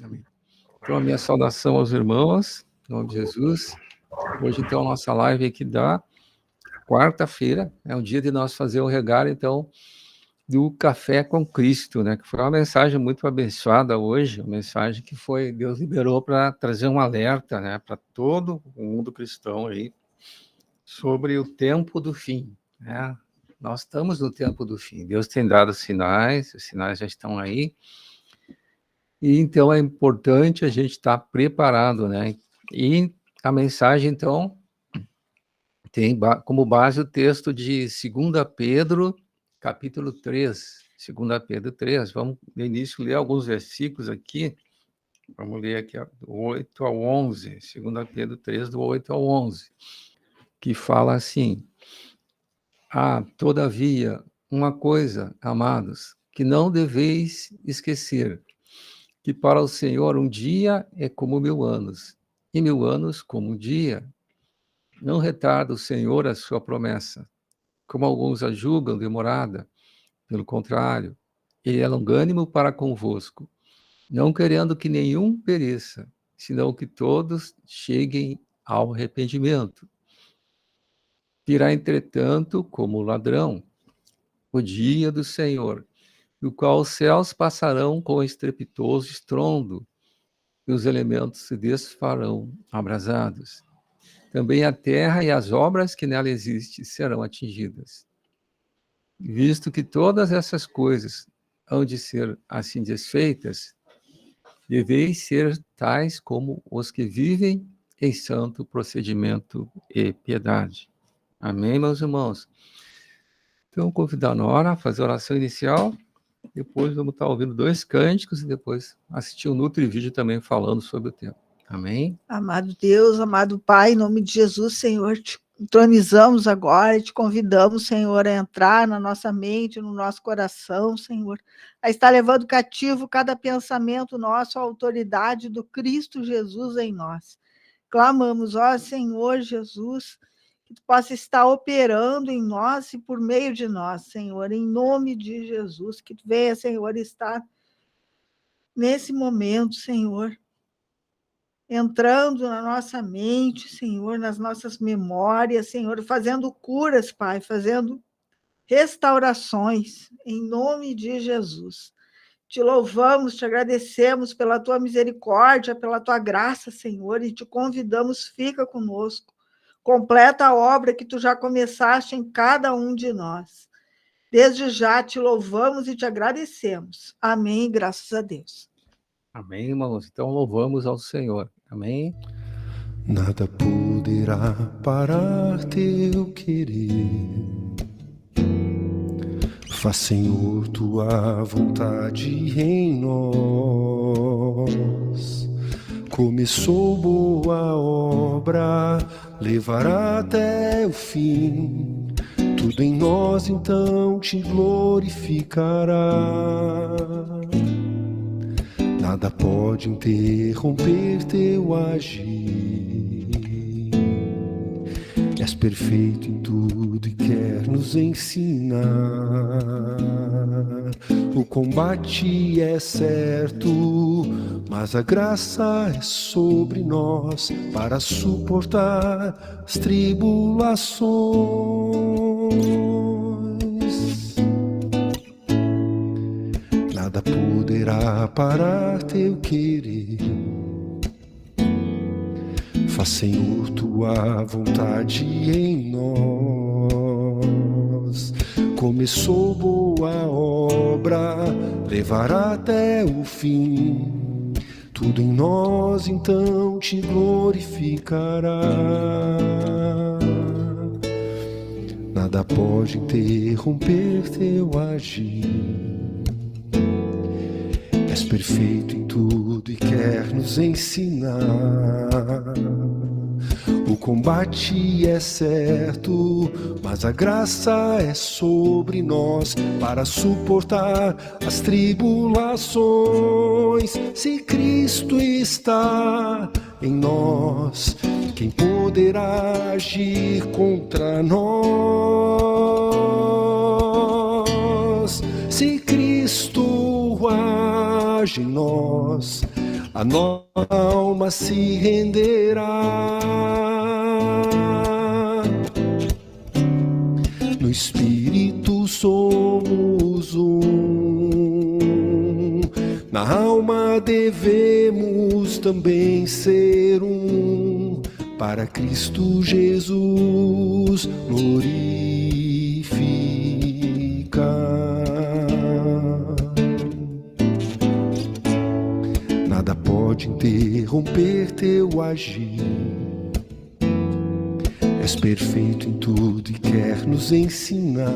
Amém. Então, a minha saudação aos irmãos, em nome de Jesus. Hoje, então, a nossa live aqui da quarta-feira, é um dia de nós fazer o regalo, então, do Café com Cristo, né? Que foi uma mensagem muito abençoada hoje, uma mensagem que foi, Deus liberou para trazer um alerta, né? Para todo o mundo cristão aí, sobre o tempo do fim, né? Nós estamos no tempo do fim. Deus tem dado sinais, os sinais já estão aí, e então é importante a gente estar preparado, né? E a mensagem, então, tem como base o texto de 2 Pedro, capítulo 3. 2 Pedro 3. Vamos, no início, ler alguns versículos aqui. Vamos ler aqui do 8 ao 11. 2 Pedro 3, do 8 ao 11. Que fala assim: todavia, uma coisa, amados, que não deveis esquecer, que para o Senhor um dia é como 1000 anos, e 1000 anos como um dia. Não retarda o Senhor a sua promessa, como alguns a julgam demorada. Pelo contrário, ele é longânimo para convosco, não querendo que nenhum pereça, senão que todos cheguem ao arrependimento. Virá, entretanto, como ladrão, o dia do Senhor, no qual os céus passarão com estrepitoso estrondo, e os elementos se desfarão abrasados. Também a terra e as obras que nela existem serão atingidas. Visto que todas essas coisas hão de ser assim desfeitas, deveis ser tais como os que vivem em santo procedimento e piedade. Amém, meus irmãos? Então, convidar a Nora a fazer a oração inicial, depois vamos estar ouvindo 2 cânticos e depois assistir um Nutri-Vídeo também falando sobre o tema. Amém? Amado Deus, amado Pai, em nome de Jesus, Senhor, te entronizamos agora e te convidamos, Senhor, a entrar na nossa mente, no nosso coração, Senhor, a estar levando cativo cada pensamento nosso à autoridade do Cristo Jesus em nós. Clamamos, ó Senhor Jesus, que tu possa estar operando em nós e por meio de nós, Senhor, em nome de Jesus, que tu venha, Senhor, estar nesse momento, Senhor, entrando na nossa mente, Senhor, nas nossas memórias, Senhor, fazendo curas, Pai, fazendo restaurações, em nome de Jesus. Te louvamos, te agradecemos pela tua misericórdia, pela tua graça, Senhor, e te convidamos, fica conosco. Completa a obra que tu já começaste em cada um de nós. Desde já te louvamos e te agradecemos. Amém, graças a Deus. Amém, irmãos? Então louvamos ao Senhor. Amém? Nada poderá parar teu querer. Faz, Senhor, tua vontade em nós. Começou boa obra, levará até o fim. Tudo em nós então te glorificará. Nada pode interromper teu agir. És perfeito em tudo e quer nos ensinar. O combate é certo, mas a graça é sobre nós para suportar as tribulações. Nada poderá parar teu querer. Faz, Senhor, tua vontade em nós. Começou boa obra, levará até o fim. Tudo em nós então te glorificará. Nada pode interromper teu agir. És perfeito em tudo e quer nos ensinar. O combate é certo, mas a graça é sobre nós para suportar as tribulações. Se Cristo está em nós, quem poderá agir contra nós? Se Cristo age em nós, a nossa alma se renderá. No Espírito somos um, na alma devemos também ser um, para Cristo Jesus glorificar. Nada pode interromper teu agir. És perfeito em tudo e quer nos ensinar.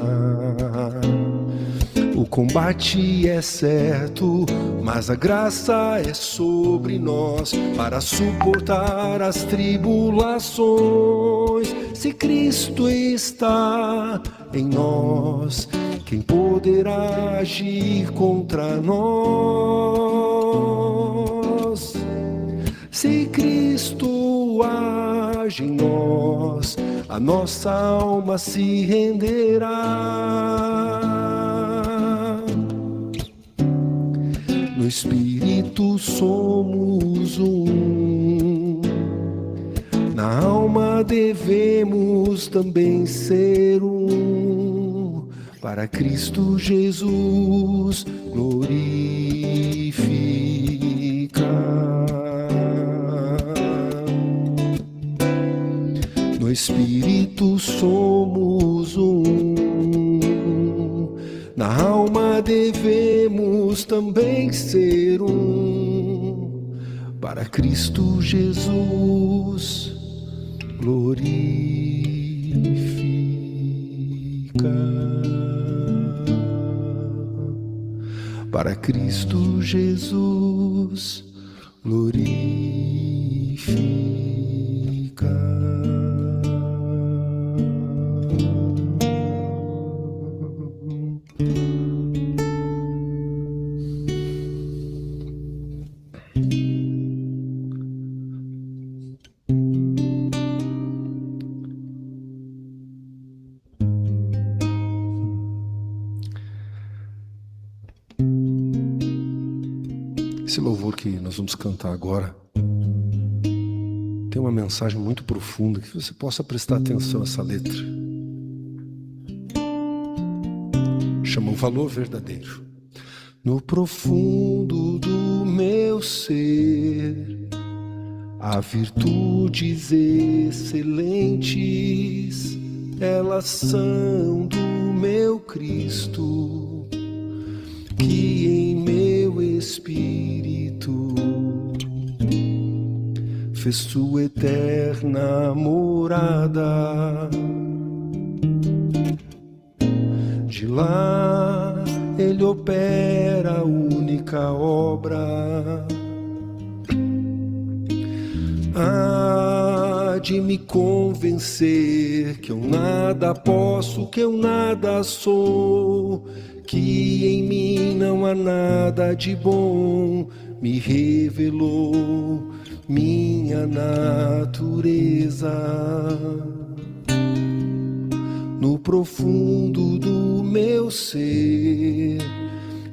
O combate é certo, mas a graça é sobre nós para suportar as tribulações. Se Cristo está em nós, quem poderá agir contra nós? Se Cristo age em nós, a nossa alma se renderá. No Espírito somos um, na alma devemos também ser um, para Cristo Jesus glorificar. No Espírito somos um, na alma devemos também ser um, para Cristo Jesus glorificar. Para Cristo Jesus glorificar. Esse louvor que nós vamos cantar agora tem uma mensagem muito profunda, que você possa prestar atenção a essa letra. Chama o valor verdadeiro. No profundo do meu ser há virtudes excelentes, elas são do meu Cristo, que em meu espírito fez sua eterna morada. De lá ele opera a única obra. Há de me convencer que eu nada posso, que eu nada sou, que em mim não há nada de bom. Me revelou minha natureza. No profundo do meu ser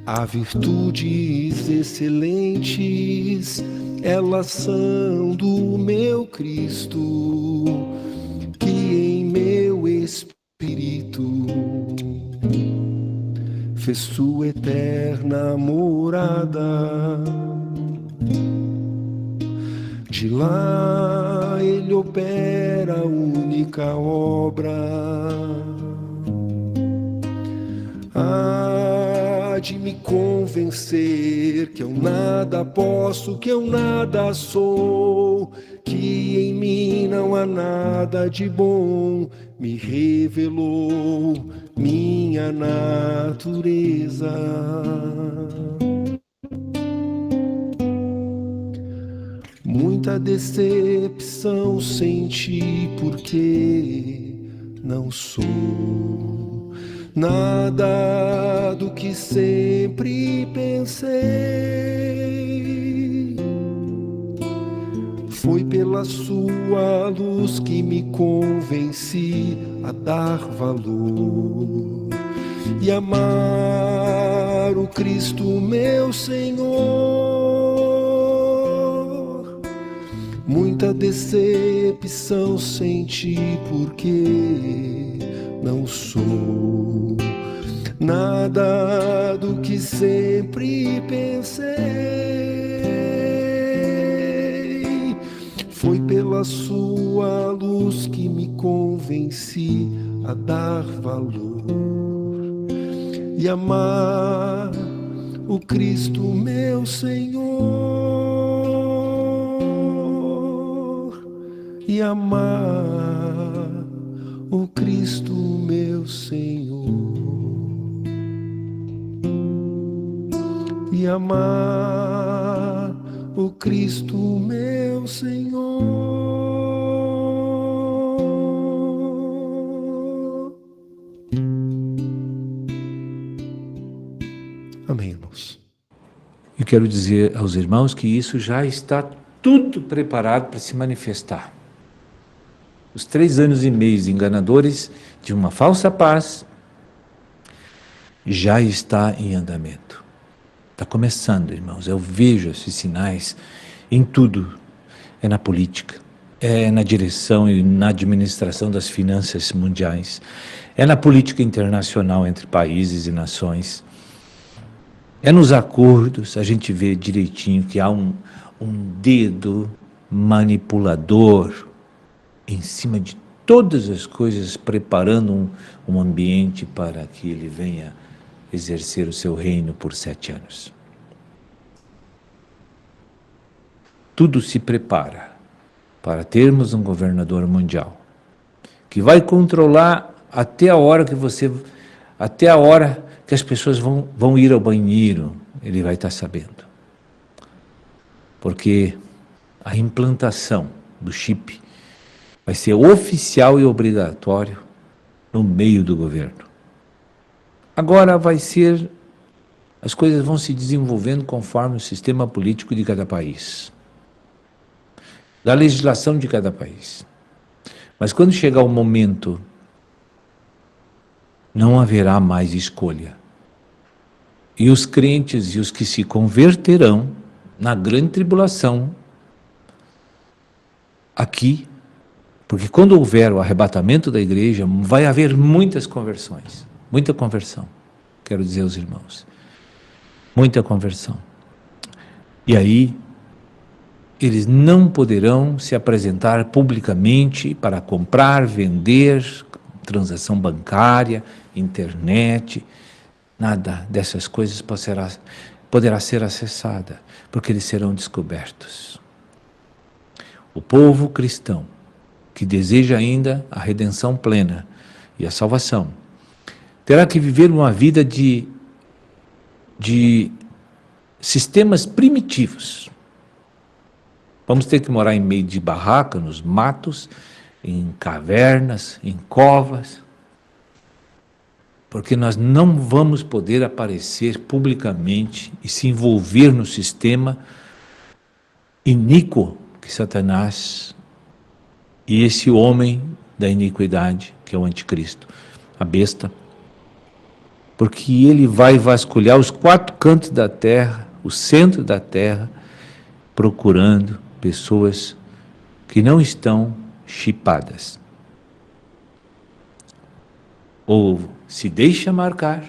há virtudes excelentes, elas são do meu Cristo, que em meu espírito fez sua eterna morada. De lá ele opera a única obra. Há de me convencer que eu nada posso, que eu nada sou, que em mim não há nada de bom. Me revelou minha natureza. Muita decepção senti porque não sou nada do que sempre pensei. Foi pela sua luz que me convenci a dar valor e amar o Cristo meu Senhor. muita decepção senti porque não sou nada do que sempre pensei. Foi pela sua luz que me convenci a dar valor e amar o Cristo meu Senhor, e amar o Cristo meu Senhor, e amar o Cristo meu Senhor. Amém, irmãos. Eu quero dizer aos irmãos que isso já está tudo preparado para se manifestar. Os 3 anos e meio enganadores de uma falsa paz já está em andamento. Está começando, irmãos. Eu vejo esses sinais em tudo. É na política, é na direção e na administração das finanças mundiais, é na política internacional entre países e nações, é nos acordos. A gente vê direitinho que há um dedo manipulador em cima de todas as coisas, preparando um ambiente para que ele venha exercer o seu reino por 7 anos. Tudo se prepara para termos um governador mundial que vai controlar até a hora que as pessoas vão ir ao banheiro, ele vai estar sabendo. Porque a implantação do chip vai ser oficial e obrigatório no meio do governo. Agora as coisas vão se desenvolvendo conforme o sistema político de cada país, da legislação de cada país. Mas quando chegar o momento, não haverá mais escolha. E os crentes e os que se converterão na grande tribulação, aqui, porque quando houver o arrebatamento da igreja, vai haver muitas conversões, muita conversão, quero dizer aos irmãos, muita conversão. E aí, eles não poderão se apresentar publicamente para comprar, vender, transação bancária, internet, nada dessas coisas poderá ser acessada, porque eles serão descobertos. O povo cristão, que deseja ainda a redenção plena e a salvação, terá que viver uma vida de sistemas primitivos. Vamos ter que morar em meio de barraca, nos matos, em cavernas, em covas, porque nós não vamos poder aparecer publicamente e se envolver no sistema iníquo que Satanás e esse homem da iniquidade, que é o anticristo, a besta, porque ele vai vasculhar os 4 cantos da terra, o centro da terra, procurando pessoas que não estão chipadas. Ou se deixa marcar,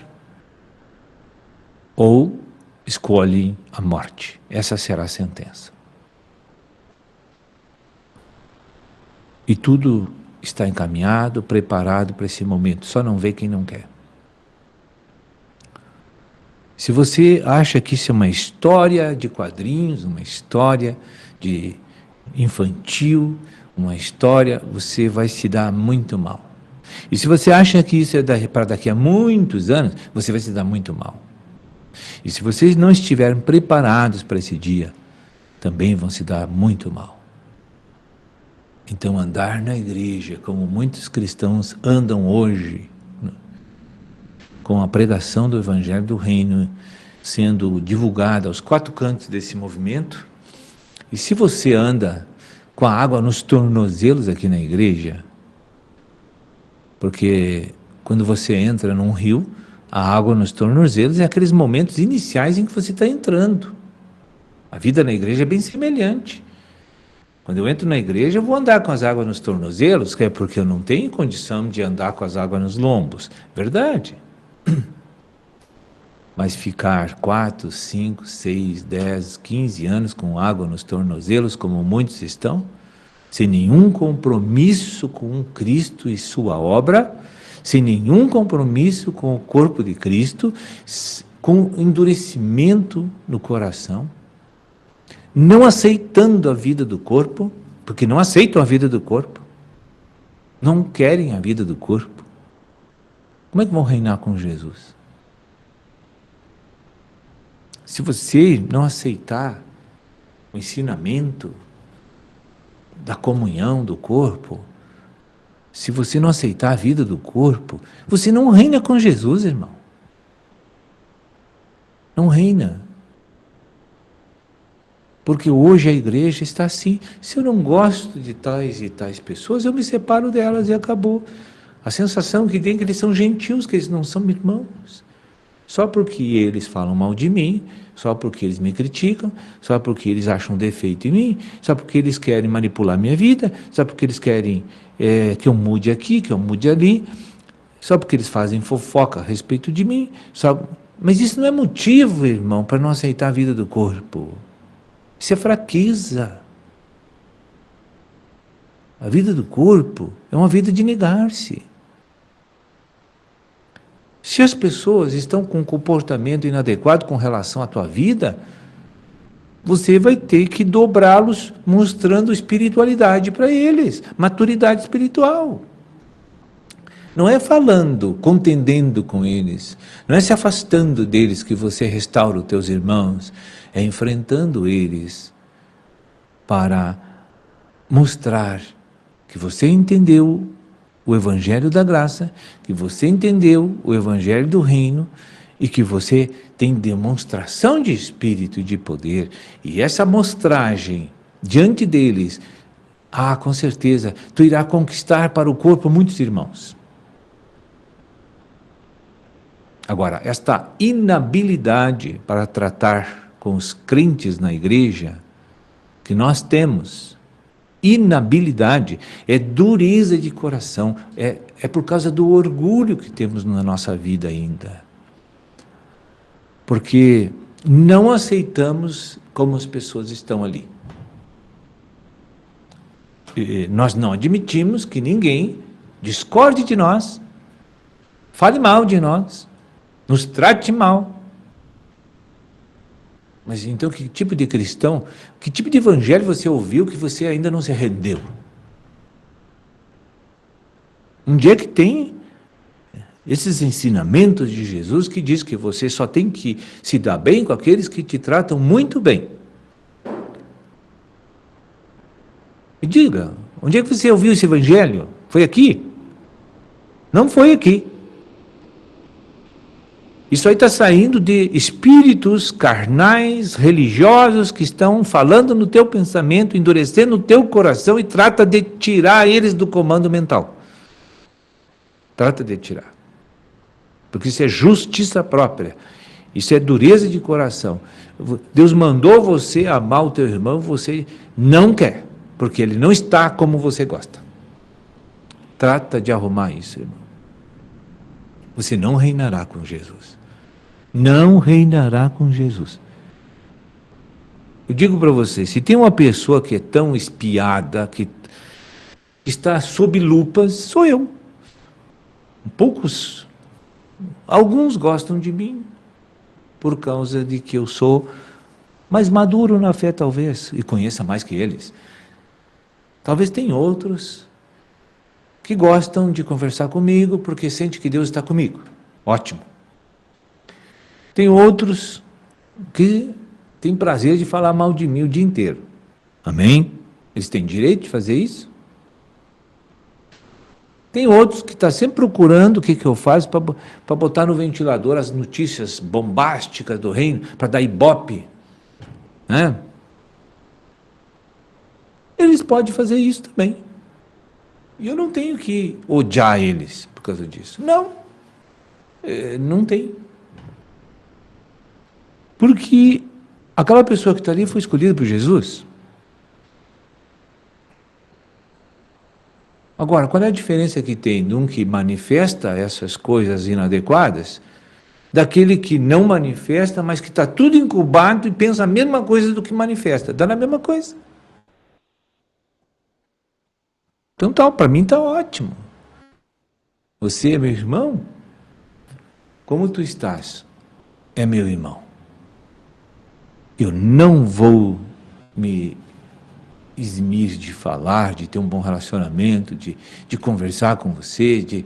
ou escolhe a morte. Essa será a sentença. E tudo está encaminhado, preparado para esse momento. Só não vê quem não quer. Se você acha que isso é uma história de quadrinhos, uma história de infantil, uma história, você vai se dar muito mal. E se você acha que isso é para daqui a muitos anos, você vai se dar muito mal. E se vocês não estiverem preparados para esse dia, também vão se dar muito mal. Então, andar na igreja, como muitos cristãos andam hoje, com a pregação do Evangelho do Reino sendo divulgada aos 4 cantos desse movimento, e se você anda com a água nos tornozelos aqui na igreja, porque quando você entra num rio, a água nos tornozelos é aqueles momentos iniciais em que você está entrando. A vida na igreja é bem semelhante. Quando eu entro na igreja, eu vou andar com as águas nos tornozelos, que é porque eu não tenho condição de andar com as águas nos lombos. Verdade. Mas ficar 4, 5, 6, 10, 15 anos com água nos tornozelos, como muitos estão, sem nenhum compromisso com Cristo e sua obra, sem nenhum compromisso com o corpo de Cristo, com endurecimento no coração, não aceitando a vida do corpo, porque não aceitam a vida do corpo, não querem a vida do corpo, como é que vão reinar com Jesus? Se você não aceitar o ensinamento da comunhão do corpo, se você não aceitar a vida do corpo, você não reina com Jesus, irmão. Não reina. Porque hoje a igreja está assim. Se eu não gosto de tais e tais pessoas, eu me separo delas e acabou. A sensação que tem é que eles são gentios, que eles não são irmãos. Só porque eles falam mal de mim, só porque eles me criticam, só porque eles acham defeito em mim, só porque eles querem manipular minha vida, só porque eles querem que eu mude aqui, que eu mude ali, só porque eles fazem fofoca a respeito de mim. Mas isso não é motivo, irmão, para não aceitar a vida do corpo. Isso é fraqueza. A vida do corpo é uma vida de negar-se. Se as pessoas estão com um comportamento inadequado com relação à tua vida, você vai ter que dobrá-los mostrando espiritualidade para eles, maturidade espiritual. Não é falando, contendendo com eles, não é se afastando deles que você restaura os teus irmãos, é enfrentando eles para mostrar que você entendeu o Evangelho da Graça, que você entendeu o Evangelho do Reino e que você tem demonstração de espírito e de poder. E essa mostragem diante deles, com certeza, tu irá conquistar para o corpo muitos irmãos. Agora, esta inabilidade para tratar com os crentes na igreja que nós temos, inabilidade, é dureza de coração, é por causa do orgulho que temos na nossa vida ainda. Porque não aceitamos como as pessoas estão ali. E nós não admitimos que ninguém discorde de nós, fale mal de nós, nos trate mal. Mas então que tipo de cristão, que tipo de evangelho você ouviu que você ainda não se rendeu? Onde é que tem esses ensinamentos de Jesus que diz que você só tem que se dar bem com aqueles que te tratam muito bem? Me diga, onde é que você ouviu esse evangelho? Foi aqui? Não foi aqui. Isso aí está saindo de espíritos carnais, religiosos, que estão falando no teu pensamento, endurecendo o teu coração e trata de tirar eles do comando mental. Trata de tirar. Porque isso é justiça própria. Isso é dureza de coração. Deus mandou você amar o teu irmão, você não quer, porque ele não está como você gosta. Trata de arrumar isso, irmão. Você não reinará com Jesus. Não reinará com Jesus. Eu digo para você, se tem uma pessoa que é tão espiada, que está sob lupas, sou eu. Alguns gostam de mim, por causa de que eu sou mais maduro na fé, talvez, e conheça mais que eles. Talvez tem outros que gostam de conversar comigo, porque sente que Deus está comigo. Ótimo. Tem outros que têm prazer de falar mal de mim o dia inteiro. Amém? Eles têm direito de fazer isso? Tem outros que estão sempre procurando o que eu faço para botar no ventilador as notícias bombásticas do reino, para dar ibope. Né? Eles podem fazer isso também. E eu não tenho que odiar eles por causa disso. Não. Não tem. Porque aquela pessoa que está ali foi escolhida por Jesus. Agora, qual é a diferença que tem de um que manifesta essas coisas inadequadas, daquele que não manifesta, mas que está tudo incubado e pensa a mesma coisa do que manifesta? Dá na mesma coisa. Então tá, para mim está ótimo. Você é meu irmão? Como tu estás? É meu irmão. Eu não vou me eximir de falar, de ter um bom relacionamento, de conversar com você, de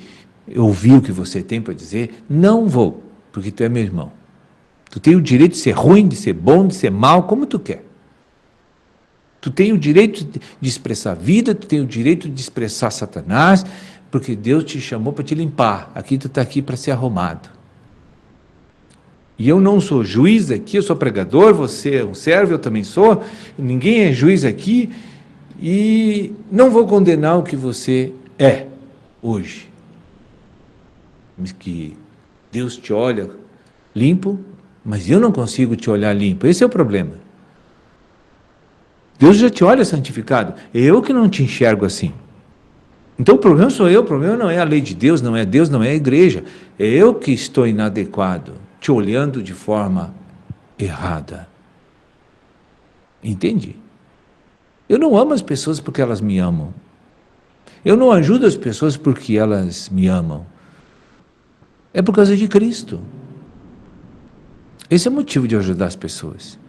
ouvir o que você tem para dizer. Não vou, porque tu é meu irmão. Tu tem o direito de ser ruim, de ser bom, de ser mal, como tu quer. Tu tem o direito de expressar vida, tu tem o direito de expressar Satanás, porque Deus te chamou para te limpar. Aqui tu está aqui para ser arrumado. E eu não sou juiz aqui, eu sou pregador, você é um servo, eu também sou, ninguém é juiz aqui, e não vou condenar o que você é hoje. Mas que Deus te olha limpo, mas eu não consigo te olhar limpo, esse é o problema. Deus já te olha santificado, é eu que não te enxergo assim. Então o problema sou eu, o problema não é a lei de Deus, não é a igreja, é eu que estou inadequado, te olhando de forma errada. Entende? Eu não amo as pessoas porque elas me amam. Eu não ajudo as pessoas porque elas me amam. É por causa de Cristo. Esse é o motivo de eu ajudar as pessoas.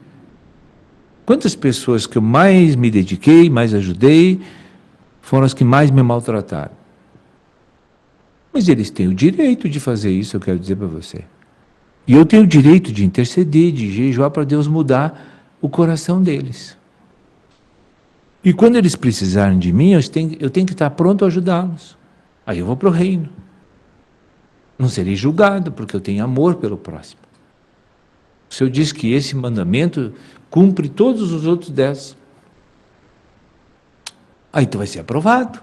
Quantas pessoas que eu mais me dediquei, mais ajudei, foram as que mais me maltrataram. Mas eles têm o direito de fazer isso, eu quero dizer para você. E eu tenho o direito de interceder, de jejuar para Deus mudar o coração deles. E quando eles precisarem de mim, eu tenho que estar pronto a ajudá-los. Aí eu vou para o reino. Não serei julgado, porque eu tenho amor pelo próximo. O Senhor diz que esse mandamento cumpre todos os outros 10. Aí tu vai ser aprovado.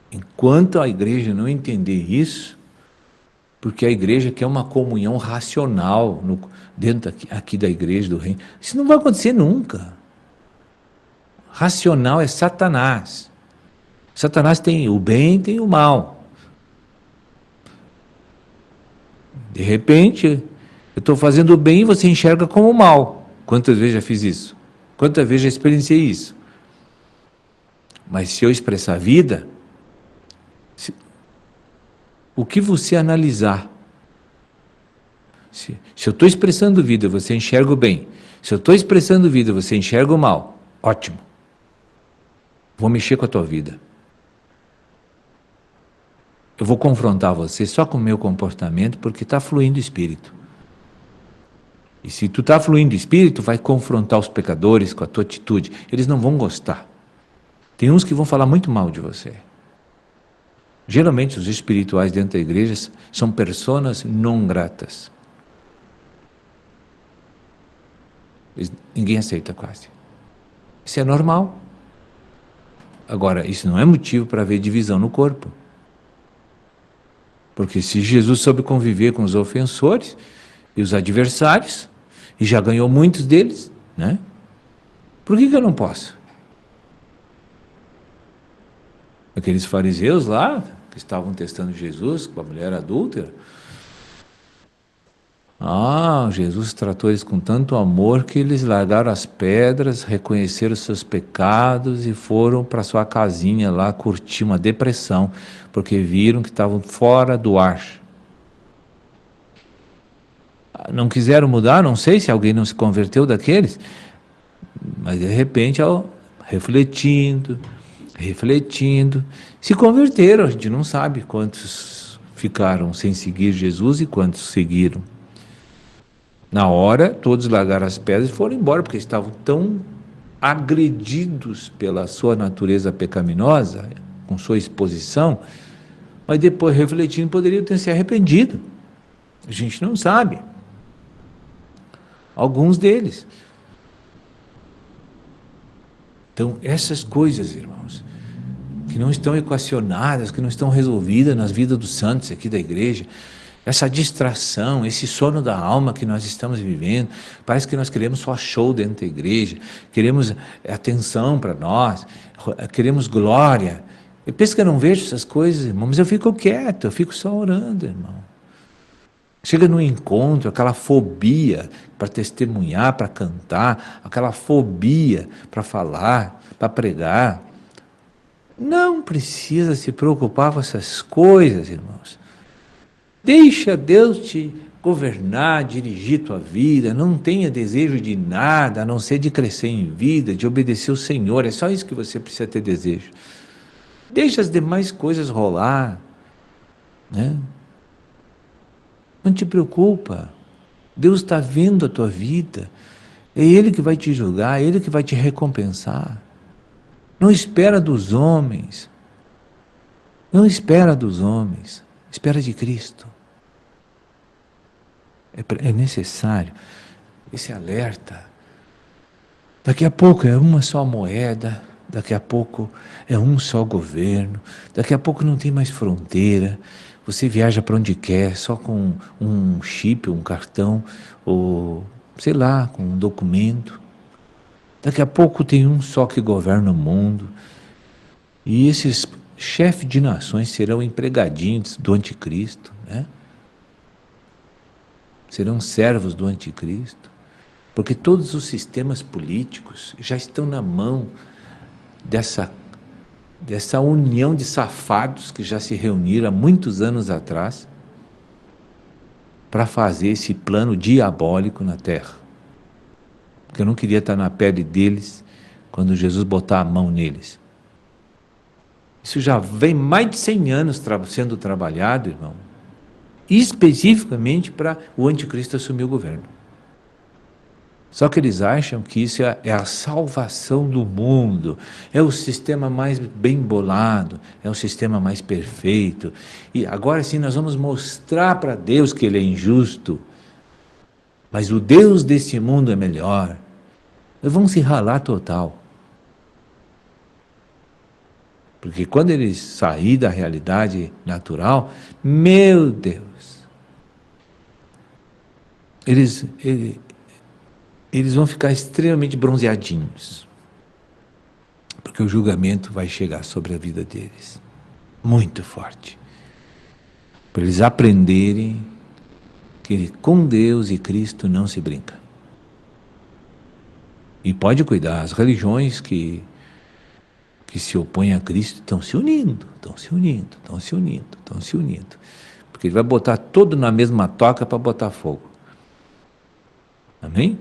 Enquanto a igreja não entender isso, porque a igreja quer uma comunhão racional dentro aqui da igreja do reino. Isso não vai acontecer nunca. Racional é Satanás. Satanás tem o bem e tem o mal. De repente, eu estou fazendo o bem e você enxerga como o mal. Quantas vezes já fiz isso? Quantas vezes já experienciei isso? Mas se eu expressar vida, o que você analisar, se eu estou expressando vida, você enxerga o bem. Se eu estou expressando vida, você enxerga o mal. Ótimo. Vou mexer com a tua vida. Eu vou confrontar você só com o meu comportamento, porque está fluindo o Espírito. E se tu está fluindo o Espírito, vai confrontar os pecadores com a tua atitude. Eles não vão gostar. Tem uns que vão falar muito mal de você. Geralmente os espirituais dentro da igreja são personas não gratas. Ninguém aceita quase. Isso é normal. Agora, isso não é motivo para haver divisão no corpo. Porque se Jesus soube conviver com os ofensores e os adversários, e já ganhou muitos deles, né? Por que eu não posso? Aqueles fariseus lá, que estavam testando Jesus com a mulher adúltera, Jesus tratou eles com tanto amor que eles largaram as pedras, reconheceram os seus pecados e foram para sua casinha lá curtir uma depressão, porque viram que estavam fora do ar. Não quiseram mudar, não sei se alguém não se converteu daqueles, mas de repente, refletindo, se converteram. A gente não sabe quantos ficaram sem seguir Jesus e quantos seguiram. Na hora, todos largaram as pedras e foram embora, porque estavam tão agredidos pela sua natureza pecaminosa, com sua exposição, mas depois, refletindo, poderiam ter se arrependido. A gente não sabe. Alguns deles. Então, essas coisas, irmãos, que não estão equacionadas, que não estão resolvidas nas vidas dos santos aqui da igreja, essa distração, esse sono da alma que nós estamos vivendo. Parece que nós queremos só show dentro da igreja, queremos atenção para nós, queremos glória. Eu penso que eu não vejo essas coisas, irmão, mas eu fico quieto, eu fico só orando, irmão. Chega no encontro, aquela fobia para testemunhar, para cantar, aquela fobia para falar, para pregar. Não precisa se preocupar com essas coisas, irmãos. Deixa Deus te governar, dirigir tua vida. Não tenha desejo de nada, a não ser de crescer em vida, de obedecer o Senhor. É só isso que você precisa ter desejo. Deixa as demais coisas rolar, né? Não te preocupa. Deus está vendo a tua vida. É Ele que vai te julgar, é Ele que vai te recompensar. Não espera dos homens. Não espera dos homens. Espera de Cristo. É necessário esse alerta. Daqui a pouco é uma só moeda, daqui a pouco é um só governo, daqui a pouco não tem mais fronteira. Você viaja para onde quer, só com um chip, um cartão, ou sei lá, com um documento. Daqui a pouco tem um só que governa o mundo. E esses chefes de nações serão empregadinhos do anticristo, né? Serão servos do anticristo, porque todos os sistemas políticos já estão na mão dessa união de safados que já se reuniram há muitos anos atrás para fazer esse plano diabólico na terra. Porque eu não queria estar na pele deles quando Jesus botar a mão neles. Isso já vem mais de 100 anos sendo trabalhado, irmão, especificamente para o anticristo assumir o governo. Só que eles acham que isso é a salvação do mundo, é o sistema mais bem bolado, é o sistema mais perfeito. E agora sim nós vamos mostrar para Deus que Ele é injusto, mas o Deus desse mundo é melhor. Eles vão se ralar total. Porque quando eles saírem da realidade natural, meu Deus, eles vão ficar extremamente bronzeadinhos, porque o julgamento vai chegar sobre a vida deles, muito forte, para eles aprenderem que com Deus e Cristo não se brinca. E pode cuidar, as religiões que se opõem a Cristo estão se unindo, porque Ele vai botar tudo na mesma toca para botar fogo. Amém?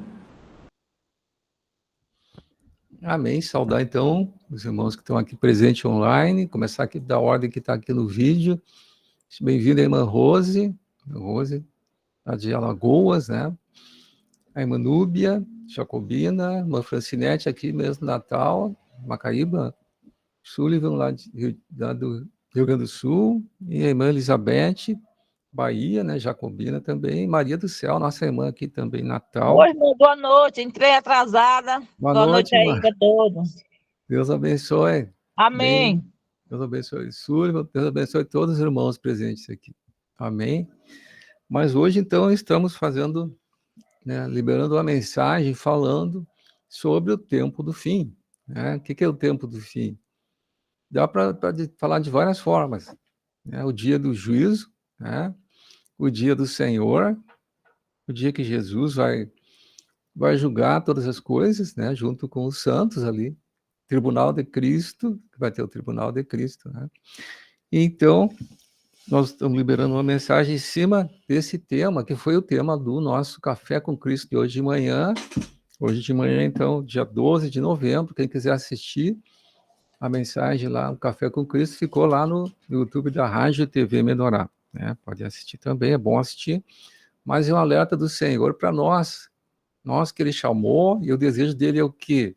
Amém. Saudar, então, os irmãos que estão aqui presentes online. Começar aqui da ordem que está aqui no vídeo. Bem-vinda, irmã Rose. Rose, lá de Alagoas, né? A irmã Núbia, Jacobina, irmã Francinete, aqui mesmo, Natal, Macaíba, Sullivan, lá do Rio Grande do Sul. E a irmã Elizabeth, Bahia, né? Jacobina também. Maria do Céu, nossa irmã aqui também, Natal. Oi, irmão, boa noite. Entrei atrasada. Boa noite aí a todos. Deus abençoe. Amém. Bem, Deus abençoe Sullivan, Deus abençoe todos os irmãos presentes aqui. Amém. Mas hoje, então, estamos fazendo, né, liberando uma mensagem falando sobre o tempo do fim. Né? O que é o tempo do fim? Dá para falar de várias formas. Né? O dia do juízo, né? O dia do Senhor, o dia que Jesus vai julgar todas as coisas, né? Junto com os santos ali. Tribunal de Cristo, que vai ter o Tribunal de Cristo, né? Então, nós estamos liberando uma mensagem em cima desse tema, que foi o tema do nosso Café com Cristo de hoje de manhã. Hoje de manhã, então, dia 12 de novembro, quem quiser assistir a mensagem lá, o Café com Cristo, ficou lá no YouTube da Rádio TV Menorá, né? Pode assistir também, é bom assistir, mas é um alerta do Senhor para nós que Ele chamou, e o desejo dele é o quê?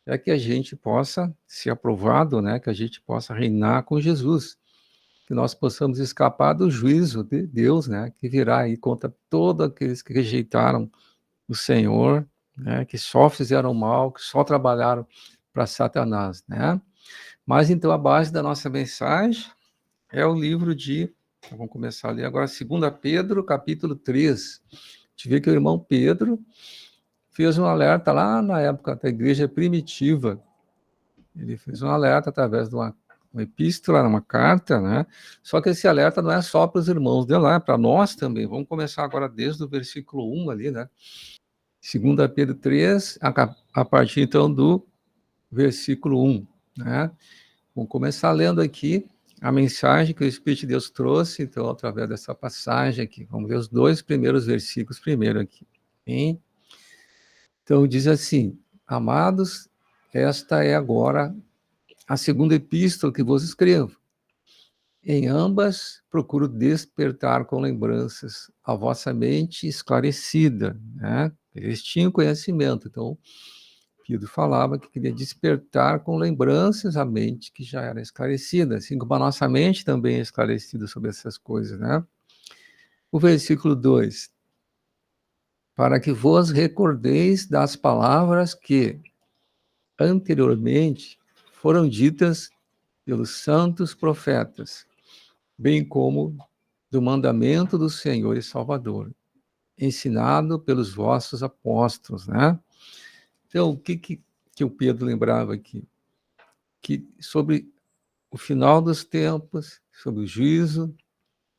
É que a gente possa ser aprovado, né? Que a gente possa reinar com Jesus, que nós possamos escapar do juízo de Deus, né? Que virá aí contra todos aqueles que rejeitaram o Senhor, né? Que só fizeram mal, que só trabalharam para Satanás, né? Mas então a base da nossa mensagem é o livro de Então, vamos começar a ler agora 2 Pedro, capítulo 3. A gente vê que o irmão Pedro fez um alerta lá na época da igreja primitiva. Ele fez um alerta através de uma epístola, uma carta, né? Só que esse alerta não é só para os irmãos de lá, é para nós também. Vamos começar agora desde o versículo 1 ali, né? 2 Pedro 3, a partir então do versículo 1, né? Vamos começar lendo aqui a mensagem que o Espírito de Deus trouxe, então, através dessa passagem aqui. Vamos ver os 2 primeiros versículos primeiro aqui. Hein? Então, diz assim: Amados, esta é agora a segunda epístola que vos escrevo. Em ambas, procuro despertar com lembranças a vossa mente esclarecida, né? Eles tinham conhecimento, então, Pedro falava que queria despertar com lembranças a mente que já era esclarecida, assim como a nossa mente também é esclarecida sobre essas coisas, né? O versículo 2: Para que vos recordeis das palavras que anteriormente foram ditas pelos santos profetas, bem como do mandamento do Senhor e Salvador, ensinado pelos vossos apóstolos, né? Então, o que o Pedro lembrava aqui? Que sobre o final dos tempos, sobre o juízo,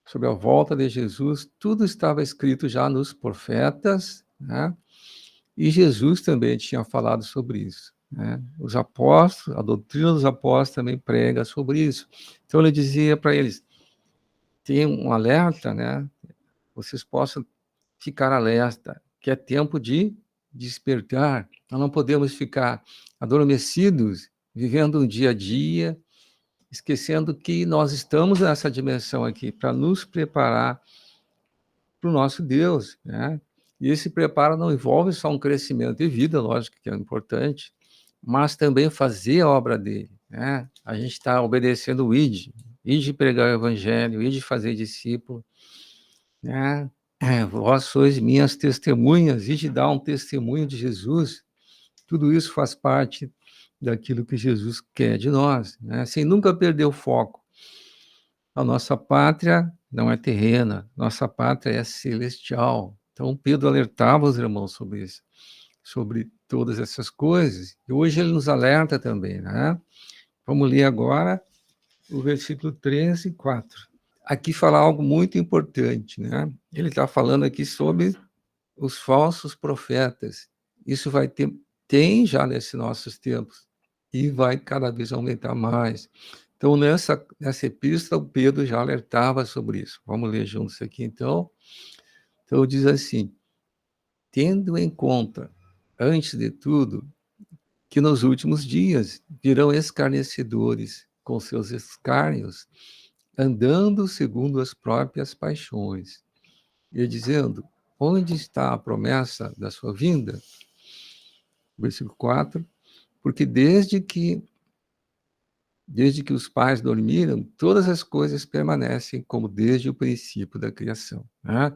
sobre a volta de Jesus, tudo estava escrito já nos profetas, né? E Jesus também tinha falado sobre isso, né? Os apóstolos, a doutrina dos apóstolos também prega sobre isso. Então ele dizia para eles: tem um alerta, né? Vocês possam ficar alerta, que é tempo de despertar. Nós não podemos ficar adormecidos, vivendo um dia a dia, esquecendo que nós estamos nessa dimensão aqui para nos preparar para o nosso Deus, né? E esse preparo não envolve só um crescimento de vida, lógico que é importante, mas também fazer a obra dele, né? A gente está obedecendo o ide pregar o evangelho, ide fazer discípulo, né? Vós sois minhas testemunhas, ide dar um testemunho de Jesus. Tudo isso faz parte daquilo que Jesus quer de nós, né? Sem nunca perder o foco. A nossa pátria não é terrena, nossa pátria é celestial. Então, Pedro alertava os irmãos sobre isso, sobre todas essas coisas, e hoje ele nos alerta também, né? Vamos ler agora o versículo 13 e 4. Aqui fala algo muito importante, né? Ele está falando aqui sobre os falsos profetas. Isso tem já nesses nossos tempos, e vai cada vez aumentar mais. Então, nessa epístola, o Pedro já alertava sobre isso. Vamos ler juntos aqui, então. Então, diz assim: tendo em conta, antes de tudo, que nos últimos dias virão escarnecedores com seus escárnios, andando segundo as próprias paixões, e dizendo: onde está a promessa da sua vinda? Versículo 4: porque desde que os pais dormiram, todas as coisas permanecem como desde o princípio da criação, né?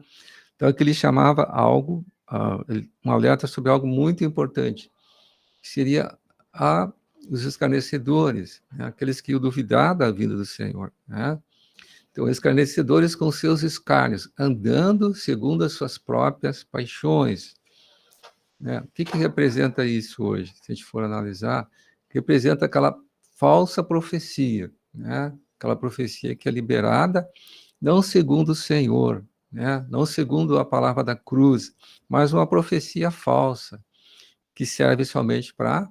Então, aqui ele chamava algo, um alerta sobre algo muito importante, que seria os escarnecedores, né? Aqueles que iam duvidar da vinda do Senhor, né? Então, escarnecedores com seus escárnios, andando segundo as suas próprias paixões, né? O que representa isso hoje, se a gente for analisar? Representa aquela falsa profecia, né? Aquela profecia que é liberada não segundo o Senhor, né? Não segundo a palavra da cruz, mas uma profecia falsa, que serve somente para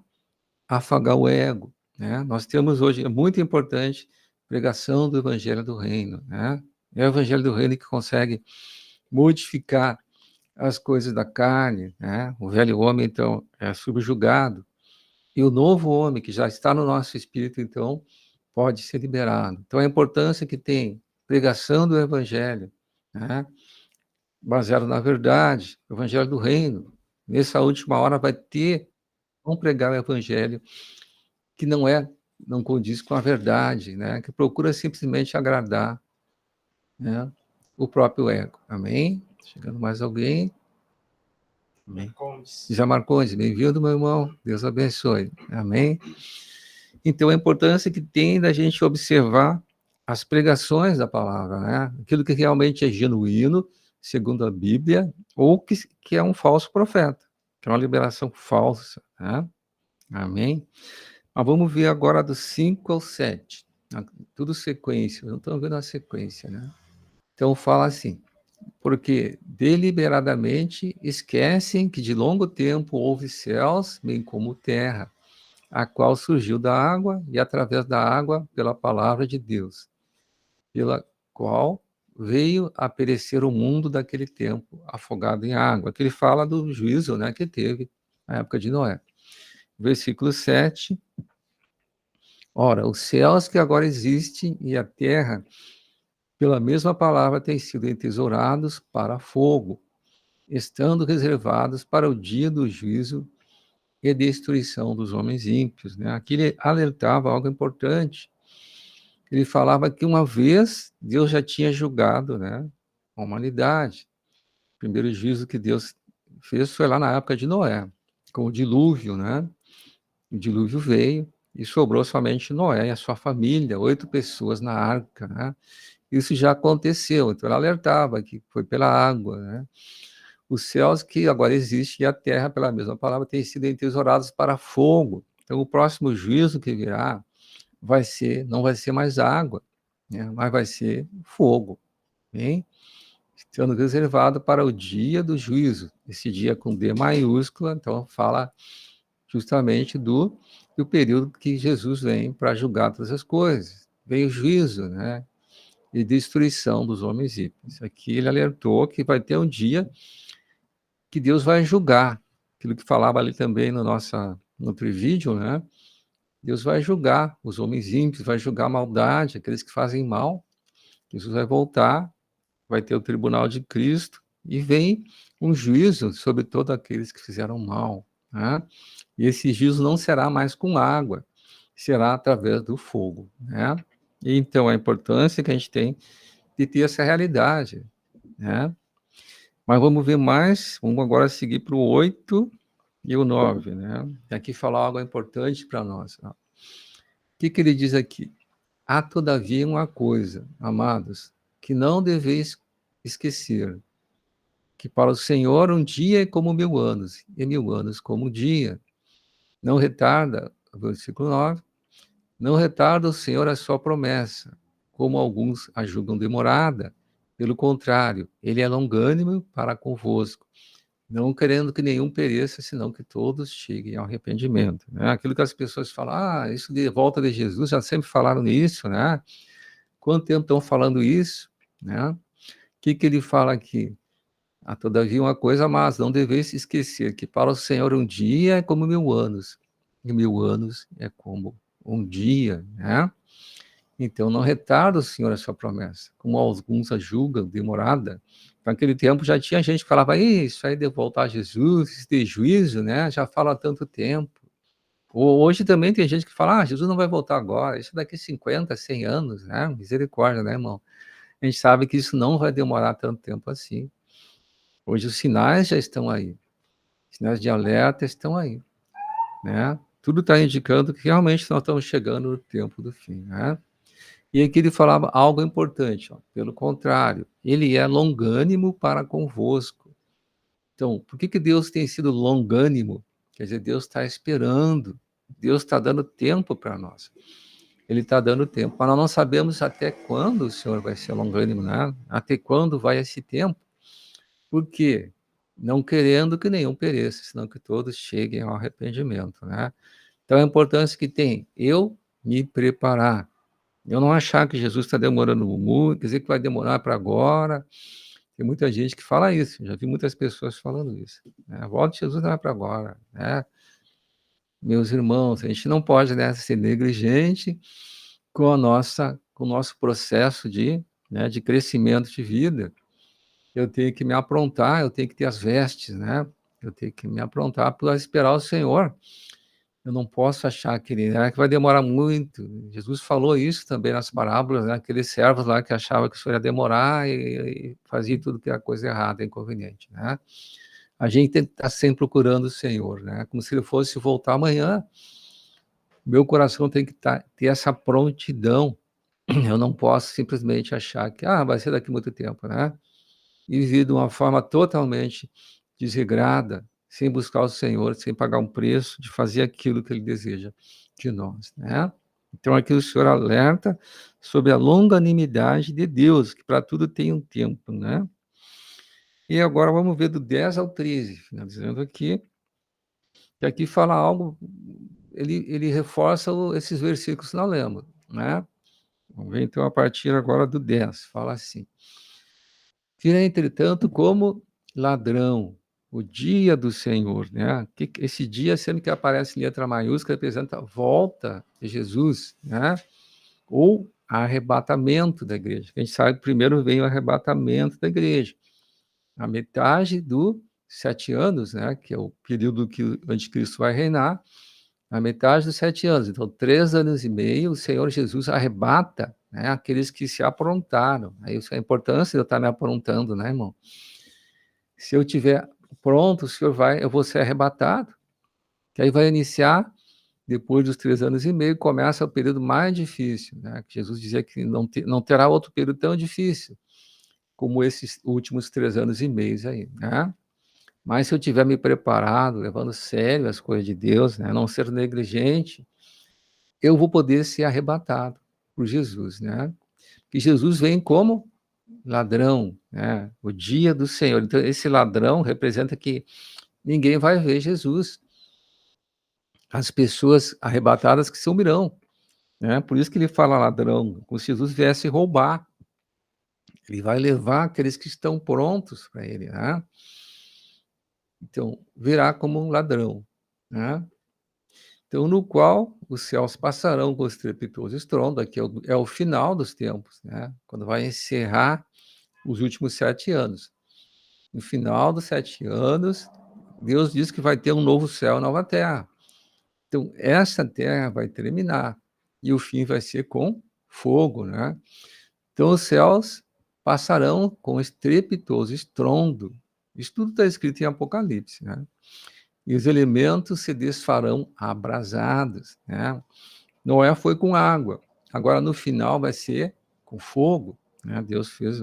afagar o ego, né? Nós temos hoje, é muito importante, pregação do Evangelho do Reino, né? É o Evangelho do Reino que consegue modificar as coisas da carne, né? O velho homem, então, é subjugado, e o novo homem, que já está no nosso espírito, então, pode ser liberado. Então, a importância que tem pregação do Evangelho, né? Baseado na verdade, o Evangelho do Reino. Nessa última hora vão pregar o Evangelho que não condiz com a verdade, né? Que procura simplesmente agradar, né? O próprio ego. Amém? Chegando mais alguém? Amém. Já Marcondes, bem-vindo, meu irmão. Deus abençoe. Amém? Então, a importância que tem da gente observar as pregações da palavra, né? Aquilo que realmente é genuíno, segundo a Bíblia, ou que é um falso profeta, que é uma liberação falsa, né? Amém? Mas vamos ver agora do 5 ao 7. Tudo sequência, não estamos vendo a sequência, né? Então fala assim: porque deliberadamente esquecem que de longo tempo houve céus, bem como terra, a qual surgiu da água e através da água pela palavra de Deus, pela qual veio a perecer o mundo daquele tempo, afogado em água. Aqui ele fala do juízo, né, que teve na época de Noé. Versículo 7. Ora, os céus que agora existem e a terra, pela mesma palavra, têm sido entesourados para fogo, estando reservados para o dia do juízo e destruição dos homens ímpios. Né? Aqui ele alertava algo importante. Ele falava que uma vez Deus já tinha julgado, né, a humanidade. O primeiro juízo que Deus fez foi lá na época de Noé, com o dilúvio, né? O dilúvio veio e sobrou somente Noé e a sua família, 8 pessoas na arca, né? Isso já aconteceu, então ele alertava que foi pela água, né? Os céus que agora existem e a terra, pela mesma palavra, têm sido entesourados para fogo. Então, o próximo juízo que virá não vai ser mais água, né? Mas vai ser fogo, hein? Sendo reservado para o dia do juízo. Esse dia com D maiúscula, então fala justamente do período que Jesus vem para julgar todas as coisas. Vem o juízo, né? E destruição dos homens ímpios. Aqui ele alertou que vai ter um dia que Deus vai julgar. Aquilo que falava ali também no vídeo, né? Deus vai julgar os homens ímpios, vai julgar a maldade, aqueles que fazem mal. Jesus vai voltar, vai ter o tribunal de Cristo e vem um juízo sobre todos aqueles que fizeram mal, né? E esse juízo não será mais com água, será através do fogo, né? E então a importância que a gente tem de ter essa realidade, né? Mas vamos ver mais, vamos agora seguir para o 8 e o 9, né? Aqui falar algo importante para nós. Ó. O que ele diz aqui? Há todavia uma coisa, amados, que não deveis esquecer, que para o Senhor um dia é como 1000 anos, e 1000 anos como um dia. Não retarda, versículo 9, não retarda o Senhor a sua promessa, como alguns a julgam demorada. Pelo contrário, ele é longânimo para convosco, não querendo que nenhum pereça, senão que todos cheguem ao arrependimento. Né? Aquilo que as pessoas falam, isso de volta de Jesus, já sempre falaram nisso, né? Quanto tempo estão falando isso? Né? O que ele fala aqui? Há todavia uma coisa, mas não deveis esquecer que para o Senhor um dia é como 1000 anos, e 1000 anos é como um dia, né? Então não retarda o Senhor a sua promessa, como alguns a julgam demorada. Naquele tempo já tinha gente que falava, isso aí de voltar a Jesus, isso de juízo, né? Já fala há tanto tempo. Hoje também tem gente que fala, Jesus não vai voltar agora, isso daqui 50, 100 anos, né? Misericórdia, né, irmão? A gente sabe que isso não vai demorar tanto tempo assim. Hoje os sinais já estão aí. Sinais de alerta estão aí, né? Tudo está indicando que realmente nós estamos chegando no tempo do fim, né? E aqui ele falava algo importante, ó, pelo contrário, ele é longânimo para convosco. Então, por que Deus tem sido longânimo? Quer dizer, Deus está esperando, Deus está dando tempo para nós. Ele está dando tempo, mas nós não sabemos até quando o Senhor vai ser longânimo, né? Até quando vai esse tempo. Por quê? Não querendo que nenhum pereça, senão que todos cheguem ao arrependimento, né? Então, a importância que tem eu me preparar. Eu não achar que Jesus está demorando muito, quer dizer que vai demorar para agora. Tem muita gente que fala isso, já vi muitas pessoas falando isso. Né? A volta de Jesus não é para agora, né? Meus irmãos, a gente não pode, né, ser negligente com com o nosso processo de crescimento de vida. Eu tenho que me aprontar, eu tenho que ter as vestes, né? Eu tenho que me aprontar para esperar o Senhor. Eu não posso achar que vai demorar muito. Jesus falou isso também nas parábolas, né? Aqueles servos lá que achavam que isso ia demorar e fazia tudo que era coisa errada, inconveniente, né? A gente tem que estar sempre procurando o Senhor, né? Como se ele fosse voltar amanhã. Meu coração tem que ter essa prontidão Eu não posso simplesmente achar que vai ser daqui a muito tempo, né? E viver de uma forma totalmente desregrada, sem buscar o Senhor, sem pagar um preço de fazer aquilo que Ele deseja de nós, né? Então, aqui o Senhor alerta sobre a longanimidade de Deus, que para tudo tem um tempo, né? E agora vamos ver do 10 ao 13, finalizando aqui, que aqui fala algo, ele reforça esses versículos que nós lemos, né? Vamos ver então a partir agora do 10, fala assim: Virá, entretanto, como ladrão, o dia do Senhor, né? Esse dia, sempre que aparece em letra maiúscula, representa a volta de Jesus, né? Ou arrebatamento da igreja. A gente sabe que primeiro vem o arrebatamento da igreja. A metade dos 7 anos, né? Que é o período que o anticristo vai reinar, a metade dos 7 anos. Então, 3 anos e meio, o Senhor Jesus arrebata, né, aqueles que se aprontaram. Aí isso é a importância de eu estar me aprontando, né, irmão? Se eu estiver pronto, o Senhor eu vou ser arrebatado, que aí vai iniciar, depois dos 3 anos e meio, começa o período mais difícil, né? Que Jesus dizia que não terá outro período tão difícil como esses últimos 3 anos e meio aí, né? Mas se eu tiver me preparado, levando a sério as coisas de Deus, né, não ser negligente, eu vou poder ser arrebatado por Jesus, né? Que Jesus vem como ladrão, né? O dia do Senhor. Então, esse ladrão representa que ninguém vai ver Jesus. As pessoas arrebatadas que sumirão, né? Por isso que ele fala ladrão, como se Jesus viesse roubar. Ele vai levar aqueles que estão prontos para ele, né? Então, virá como um ladrão, né? Então, no qual os céus passarão com estrepitoso estrondo, aqui é o final dos tempos, né? Quando vai encerrar os últimos 7 anos. No final dos 7 anos, Deus diz que vai ter um novo céu e nova terra. Então, essa terra vai terminar, e o fim vai ser com fogo, né? Então, os céus passarão com estrepitoso estrondo. Isso tudo está escrito em Apocalipse, né? E os elementos se desfarão abrasados, né? Noé foi com água, agora no final vai ser com fogo, né? Deus fez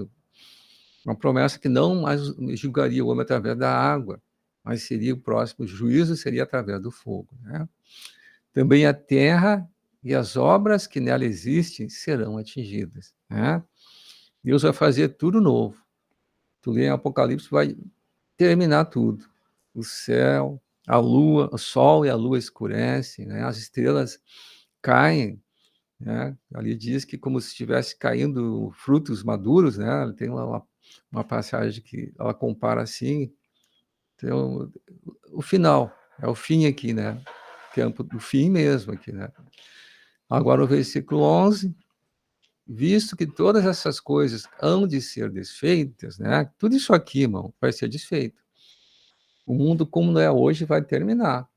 uma promessa que não mais julgaria o homem através da água, mas seria o próximo juízo, seria através do fogo, né? Também a terra e as obras que nela existem serão atingidas, né? Deus vai fazer tudo novo. Tu lê em Apocalipse, vai terminar tudo. O céu, a lua, o sol e a lua escurecem, né? As estrelas caem, né? Ali diz que como se estivesse caindo frutos maduros, né? Tem uma passagem que ela compara assim. Então, o final, é o fim aqui, né? Que é o fim mesmo aqui, né? Agora o versículo 11, visto que todas essas coisas hão de ser desfeitas, né? Tudo isso aqui, irmão, vai ser desfeito. O mundo como não é hoje vai terminar.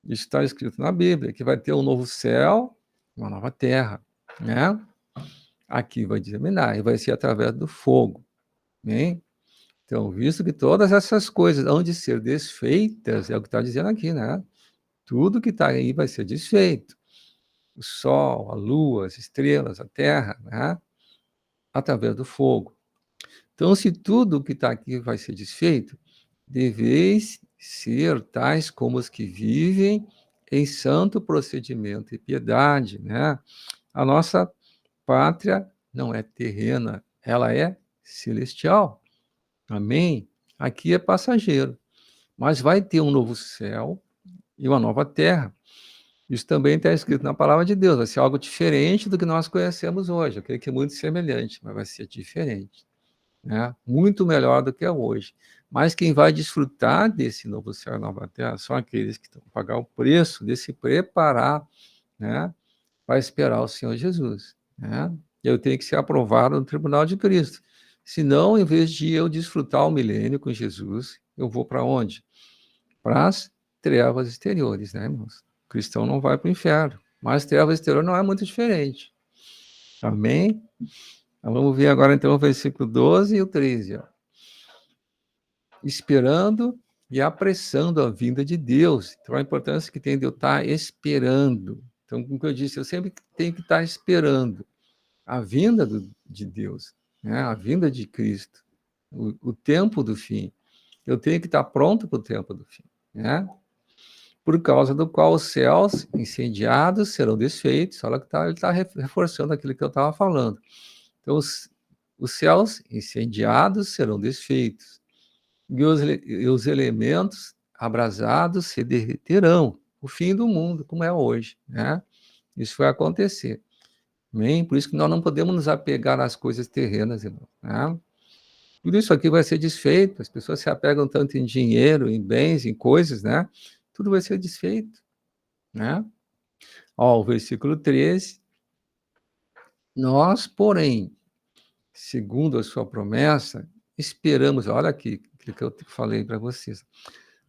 Isso está escrito na Bíblia, que vai ter um novo céu, uma nova terra, né? Aqui vai terminar, e vai ser através do fogo, né? Então, visto que todas essas coisas hão de ser desfeitas, é o que está dizendo aqui, né? Tudo que está aí vai ser desfeito. O sol, a lua, as estrelas, a terra, né? Através do fogo. Então, se tudo que está aqui vai ser desfeito, deveis ser tais como os que vivem em santo procedimento e piedade, né? A nossa pátria não é terrena, ela é celestial. Amém? Aqui é passageiro, mas vai ter um novo céu e uma nova terra. Isso também está escrito na palavra de Deus, vai ser algo diferente do que nós conhecemos hoje. Eu creio que é muito semelhante, mas vai ser diferente, né? Muito melhor do que é hoje. Mas quem vai desfrutar desse novo céu e nova terra são aqueles que vão pagar o preço de se preparar, né, para esperar o Senhor Jesus, né? Eu tenho que ser aprovado no tribunal de Cristo. Senão, em vez de eu desfrutar o milênio com Jesus, eu vou para onde? Para as trevas exteriores, né, irmãos? O cristão não vai para o inferno, mas trevas exteriores não é muito diferente. Amém? Então, vamos ver agora, então, o versículo 12 e o 13. Ó. Esperando e apressando a vinda de Deus. Então, a importância que tem de eu estar esperando. Então, como eu disse, eu sempre tenho que estar esperando. a vinda de Deus, né? A vinda de Cristo, o tempo do fim. Eu tenho que estar pronto para o tempo do fim, né? Por causa do qual os céus incendiados serão desfeitos. Olha que ele está reforçando aquilo que eu estava falando. Então, os céus incendiados serão desfeitos, e os elementos abrasados se derreterão. O fim do mundo, como é hoje, né? Isso vai acontecer. Amém? Por isso que nós não podemos nos apegar às coisas terrenas, irmão, né? Tudo isso aqui vai ser desfeito. As pessoas se apegam tanto em dinheiro, em bens, em coisas, né? Tudo vai ser desfeito, né? Ó, o versículo 13. Nós, porém, segundo a sua promessa, esperamos, olha aqui, aquilo que eu falei para vocês.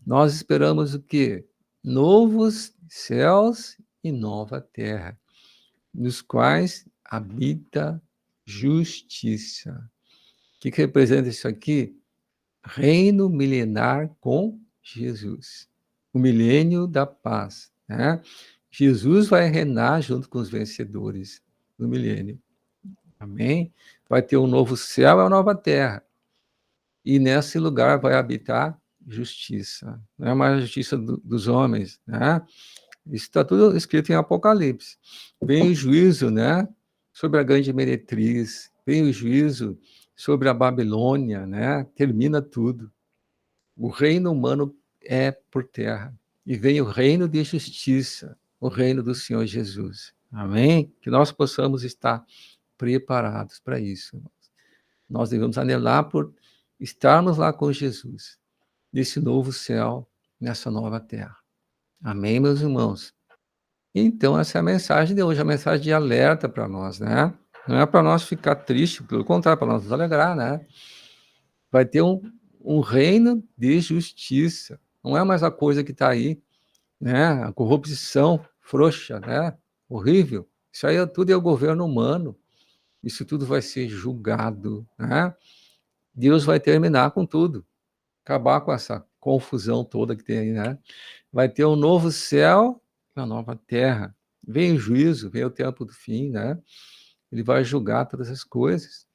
Nós esperamos o quê? Novos céus e nova terra, nos quais habita justiça. O que representa isso aqui? Reino milenar com Jesus. O milênio da paz, né? Jesus vai reinar junto com os vencedores do milênio. Amém? Vai ter um novo céu e uma nova terra. E nesse lugar vai habitar justiça. Não é mais a justiça dos homens, né? Isso está tudo escrito em Apocalipse. Vem o juízo, né? Sobre a grande meretriz. Vem o juízo sobre a Babilônia, né? Termina tudo. O reino humano é por terra. E vem o reino de justiça, o reino do Senhor Jesus. Amém? Que nós possamos estar preparados para isso. Nós devemos anelar por estarmos lá com Jesus, nesse novo céu, nessa nova terra. Amém, meus irmãos? Então, essa é a mensagem de hoje, a mensagem de alerta para nós, né? Não é para nós ficar tristes, pelo contrário, para nós nos alegrar, né? Vai ter um reino de justiça. Não é mais a coisa que está aí, né? A corrupção frouxa, né? Horrível. Isso aí tudo é o governo humano. Isso tudo vai ser julgado, né? Deus vai terminar com tudo, acabar com essa confusão toda que tem aí, né? Vai ter um novo céu e uma nova terra. Vem o juízo, vem o tempo do fim, né? Ele vai julgar todas as coisas.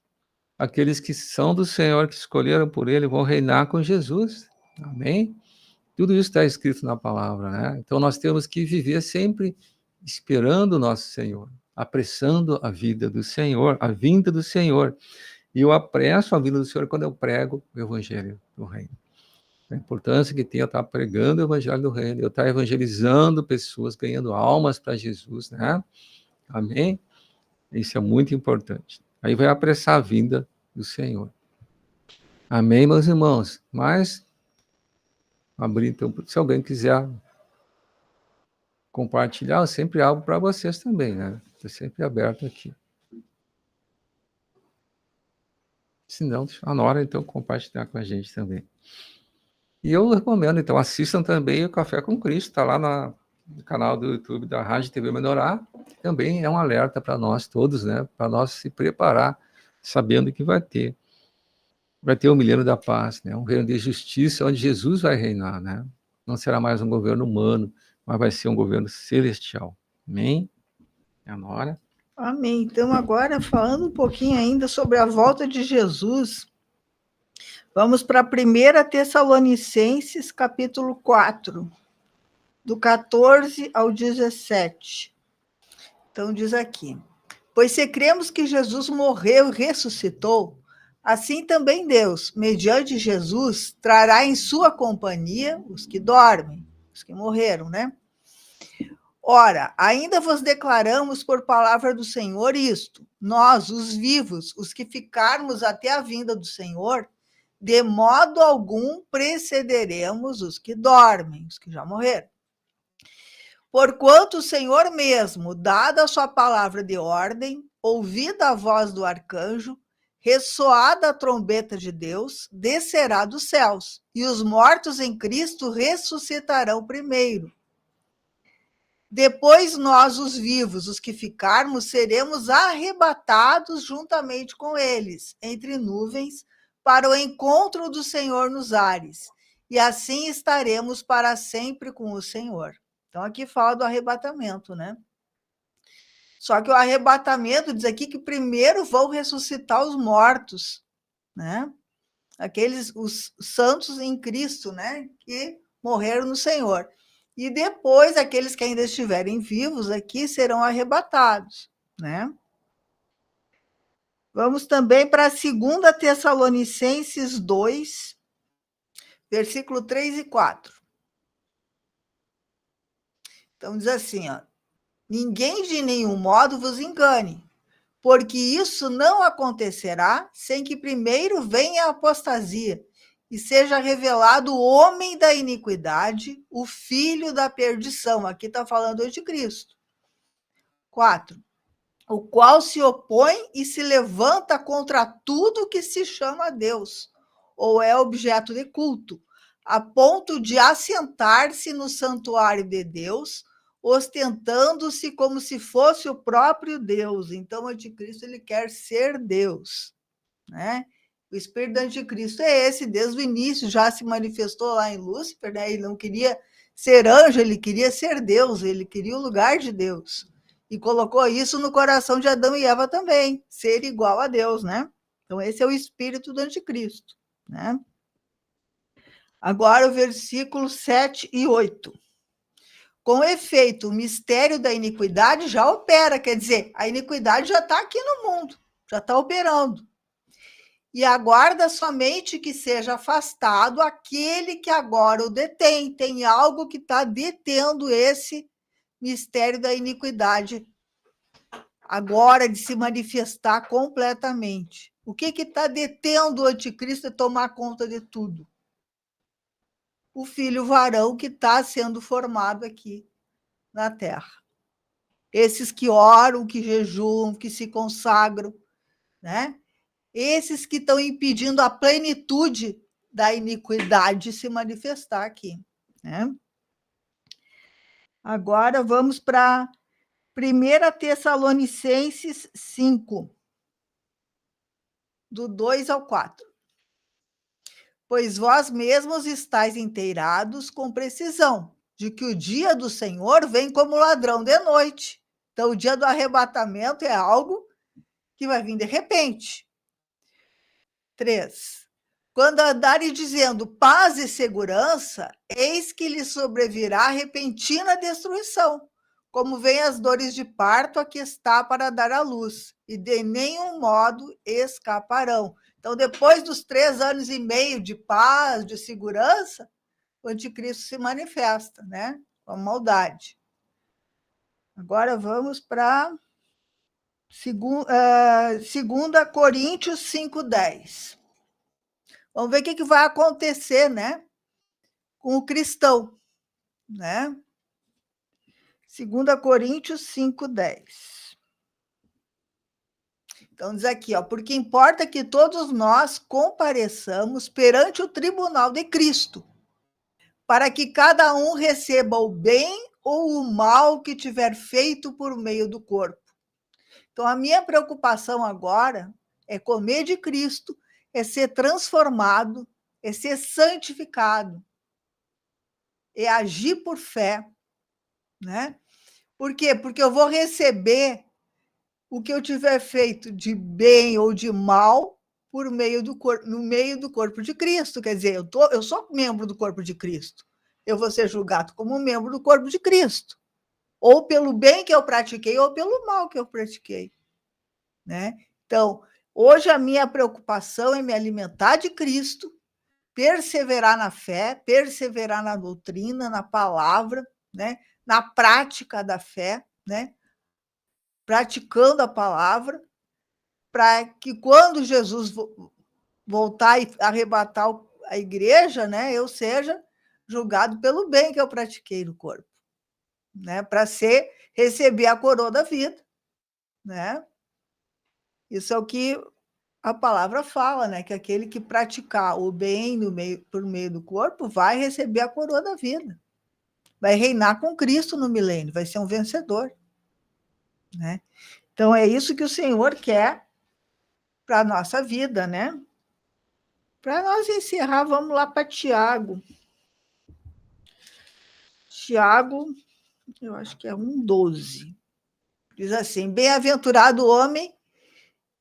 Aqueles que são do Senhor, que escolheram por Ele, vão reinar com Jesus. Amém? Tudo isso está escrito na palavra, né? Então nós temos que viver sempre esperando o nosso Senhor, apressando a vida do Senhor, a vinda do Senhor. E eu apresso a vinda do Senhor quando eu prego o Evangelho do Reino. A importância que tem eu estar pregando o Evangelho do Reino, eu estar evangelizando pessoas, ganhando almas para Jesus, né? Amém? Isso é muito importante. Aí vai apressar a vinda do Senhor. Amém, meus irmãos? Mas, abrir então, se alguém quiser compartilhar, eu sempre abro para vocês também, né? Estou sempre aberto aqui. Se não, deixa na hora, então, compartilhar com a gente também. E eu recomendo, então, assistam também o Café com Cristo, está lá no canal do YouTube da Rádio TV Melhorar. Também é um alerta para nós todos, né? Para nós se preparar, sabendo que vai ter o milênio da paz, né? Um reino de justiça, onde Jesus vai reinar, né? Não será mais um governo humano, mas vai ser um governo celestial. Amém? É a Nora. Amém. Então, agora, falando um pouquinho ainda sobre a volta de Jesus, vamos para 1 Tessalonicenses, capítulo 4, do 14 ao 17. Então, diz aqui: pois se cremos que Jesus morreu e ressuscitou, assim também Deus, mediante Jesus, trará em sua companhia os que dormem, os que morreram, né? Ora, ainda vos declaramos por palavra do Senhor isto: nós, os vivos, os que ficarmos até a vinda do Senhor, de modo algum precederemos os que dormem, os que já morreram. Porquanto o Senhor mesmo, dada a sua palavra de ordem, ouvida a voz do arcanjo, ressoada a trombeta de Deus, descerá dos céus, e os mortos em Cristo ressuscitarão primeiro. Depois nós, os vivos, os que ficarmos, seremos arrebatados juntamente com eles, entre nuvens, para o encontro do Senhor nos ares, e assim estaremos para sempre com o Senhor. Então, aqui fala do arrebatamento, né? Só que o arrebatamento diz aqui que primeiro vão ressuscitar os mortos, né? Os santos em Cristo, né? Que morreram no Senhor. E depois, aqueles que ainda estiverem vivos aqui serão arrebatados, né? Vamos também para 2 Tessalonicenses 2, versículo 3 e 4. Então, diz assim, ó, ninguém de nenhum modo vos engane, porque isso não acontecerá sem que primeiro venha a apostasia e seja revelado o homem da iniquidade, o filho da perdição. Aqui está falando do anticristo. 4. O qual se opõe e se levanta contra tudo que se chama Deus, ou é objeto de culto, a ponto de assentar-se no santuário de Deus, ostentando-se como se fosse o próprio Deus. Então, o anticristo ele quer ser Deus, né? O espírito do anticristo é esse, desde o início já se manifestou lá em Lúcifer, né? Ele não queria ser anjo, ele queria ser Deus, ele queria o lugar de Deus. E colocou isso no coração de Adão e Eva também, ser igual a Deus, né? Então, esse é o espírito do anticristo, né? Agora, o versículo 7 e 8. Com efeito, o mistério da iniquidade já opera, quer dizer, a iniquidade já está aqui no mundo, já está operando. E aguarda somente que seja afastado aquele que agora o detém. Tem algo que está detendo esse mistério da iniquidade agora de se manifestar completamente. O que está detendo o anticristo é tomar conta de tudo? O filho varão que está sendo formado aqui na Terra. Esses que oram, que jejuam, que se consagram, né? Esses que estão impedindo a plenitude da iniquidade se manifestar aqui, né? Agora vamos para 1 Tessalonicenses 5, do 2 ao 4. Pois vós mesmos estáis inteirados com precisão de que o dia do Senhor vem como ladrão de noite. Então, o dia do arrebatamento é algo que vai vir de repente. 3. Quando andarem dizendo paz e segurança, eis que lhes sobrevirá repentina destruição, como vêm as dores de parto a que está para dar à luz, e de nenhum modo escaparão. Então, depois dos 3 anos e meio de paz, de segurança, o anticristo se manifesta, né? Com a maldade. Agora vamos para 2 Coríntios 5:10. Vamos ver o que vai acontecer, né? Com o cristão, né? 2 Coríntios 5:10. Então, diz aqui, ó, porque importa que todos nós compareçamos perante o tribunal de Cristo, para que cada um receba o bem ou o mal que tiver feito por meio do corpo. Então, a minha preocupação agora é comer de Cristo, é ser transformado, é ser santificado, é agir por fé, né? Por quê? Porque eu vou receber o que eu tiver feito de bem ou de mal por meio do corpo, no meio do corpo de Cristo. Quer dizer, eu sou membro do corpo de Cristo. Eu vou ser julgado como membro do corpo de Cristo. Ou pelo bem que eu pratiquei, ou pelo mal que eu pratiquei, né? Então, hoje a minha preocupação é me alimentar de Cristo, perseverar na fé, perseverar na doutrina, na palavra, né? Na prática da fé, né? Praticando a palavra, para que quando Jesus voltar e arrebatar a igreja, né, eu seja julgado pelo bem que eu pratiquei no corpo, né? Para receber a coroa da vida, né? Isso é o que a palavra fala, né? Que aquele que praticar o bem por meio do corpo vai receber a coroa da vida. Vai reinar com Cristo no milênio, vai ser um vencedor, né? Então, é isso que o Senhor quer para a nossa vida, né? Para nós encerrar, vamos lá para Tiago. Tiago, eu acho que é 1:12. Diz assim: bem-aventurado o homem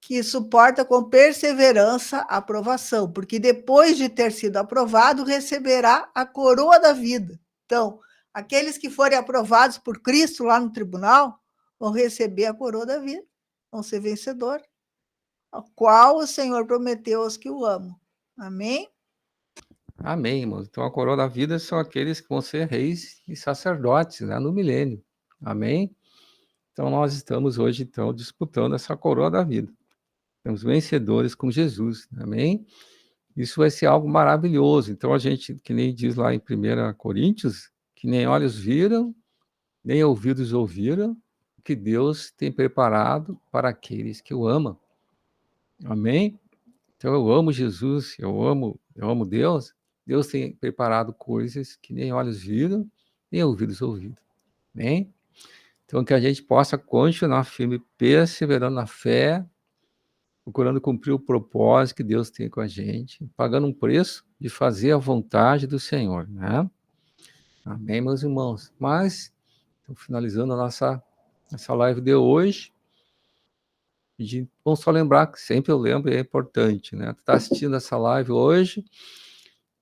que suporta com perseverança a aprovação, porque depois de ter sido aprovado, receberá a coroa da vida. Então, aqueles que forem aprovados por Cristo lá no tribunal vão receber a coroa da vida, vão ser vencedor, a qual o Senhor prometeu aos que o amam. Amém? Amém, irmãos. Então, a coroa da vida são aqueles que vão ser reis e sacerdotes, né, no milênio. Amém? Então, nós estamos hoje, então, disputando essa coroa da vida. Temos vencedores com Jesus. Amém? Isso vai ser algo maravilhoso. Então, a gente, que nem diz lá em 1 Coríntios, que nem olhos viram, nem ouvidos ouviram, que Deus tem preparado para aqueles que o amam. Amém? Então, eu amo Jesus, eu amo Deus. Deus tem preparado coisas que nem olhos viram, nem ouvidos ouviram. Amém? Então, que a gente possa continuar firme, perseverando na fé, procurando cumprir o propósito que Deus tem com a gente, pagando um preço de fazer a vontade do Senhor, né? Amém, meus irmãos? Mas, então, finalizando a nossa live de hoje, vamos só lembrar, que sempre eu lembro, é importante, né? Tu está assistindo essa live hoje,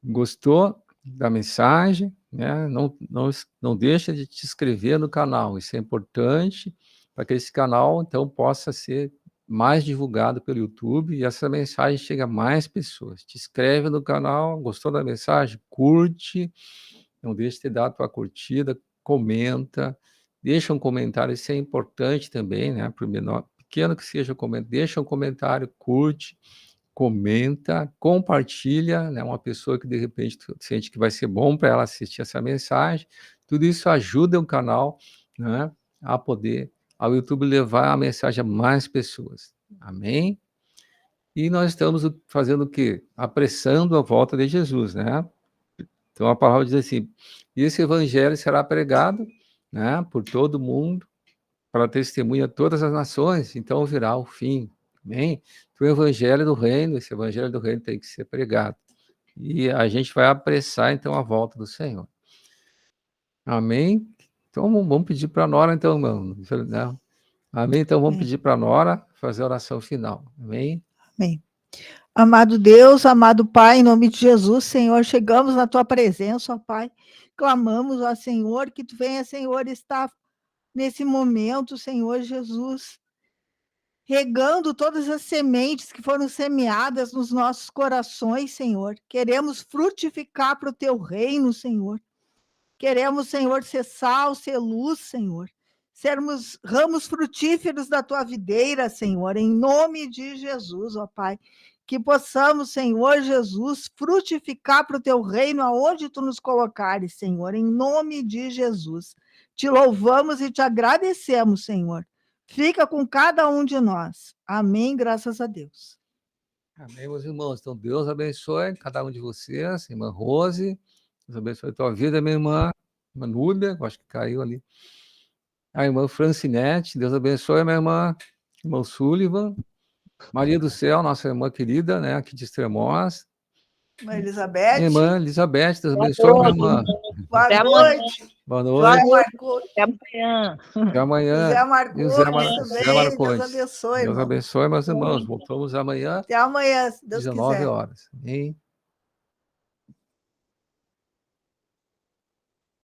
gostou da mensagem, né? Não deixa de te inscrever no canal, isso é importante para que esse canal, então, possa ser mais divulgado pelo YouTube e essa mensagem chegue a mais pessoas. Te inscreve no canal, gostou da mensagem? Curte, não deixe de ter dado tua curtida, comenta, deixa um comentário, isso é importante também, né? Por menor, pequeno que seja o comentário, deixa um comentário, curte, comenta, compartilha, né? Uma pessoa que de repente sente que vai ser bom para ela assistir essa mensagem, tudo isso ajuda o canal, né, a poder, ao YouTube levar a mensagem a mais pessoas. Amém? E nós estamos fazendo o quê? Apressando a volta de Jesus, né? Então a palavra diz assim: e esse evangelho será pregado, né, por todo mundo, para testemunha a todas as nações, então virá o fim. Amém? Então, o evangelho do reino, esse evangelho do reino tem que ser pregado. E a gente vai apressar, então, a volta do Senhor. Amém? Então, vamos pedir para a Nora, então, irmão. Amém? Então, vamos pedir para a Nora fazer a oração final. Amém? Amém. Amado Deus, amado Pai, em nome de Jesus, Senhor, chegamos na Tua presença, ó Pai. Clamamos, ó Senhor, que Tu venha, Senhor, estar nesse momento, Senhor Jesus, regando todas as sementes que foram semeadas nos nossos corações, Senhor. Queremos frutificar para o Teu reino, Senhor. Queremos, Senhor, ser sal, ser luz, Senhor. Sermos ramos frutíferos da Tua videira, Senhor, em nome de Jesus, ó Pai. Que possamos, Senhor Jesus, frutificar para o Teu reino aonde Tu nos colocares, Senhor, em nome de Jesus. Te louvamos e te agradecemos, Senhor. Fica com cada um de nós. Amém, graças a Deus. Amém, meus irmãos. Então, Deus abençoe cada um de vocês, irmã Rose. Deus abençoe a tua vida, minha irmã Núbia, acho que caiu ali. A irmã Francinete, Deus abençoe, minha irmã. Irmão Sullivan. Maria do Céu, nossa irmã querida, né, aqui de Extremoz. Irmã Elizabeth. Irmã Elizabeth, Deus abençoe, minha irmã. Boa noite. Boa noite. Até amanhã. Até amanhã. Zé Marcondes também, Deus abençoe. Deus abençoe, meus irmãos. Voltamos amanhã. Até amanhã, se Deus 19 quiser. horas. Amém.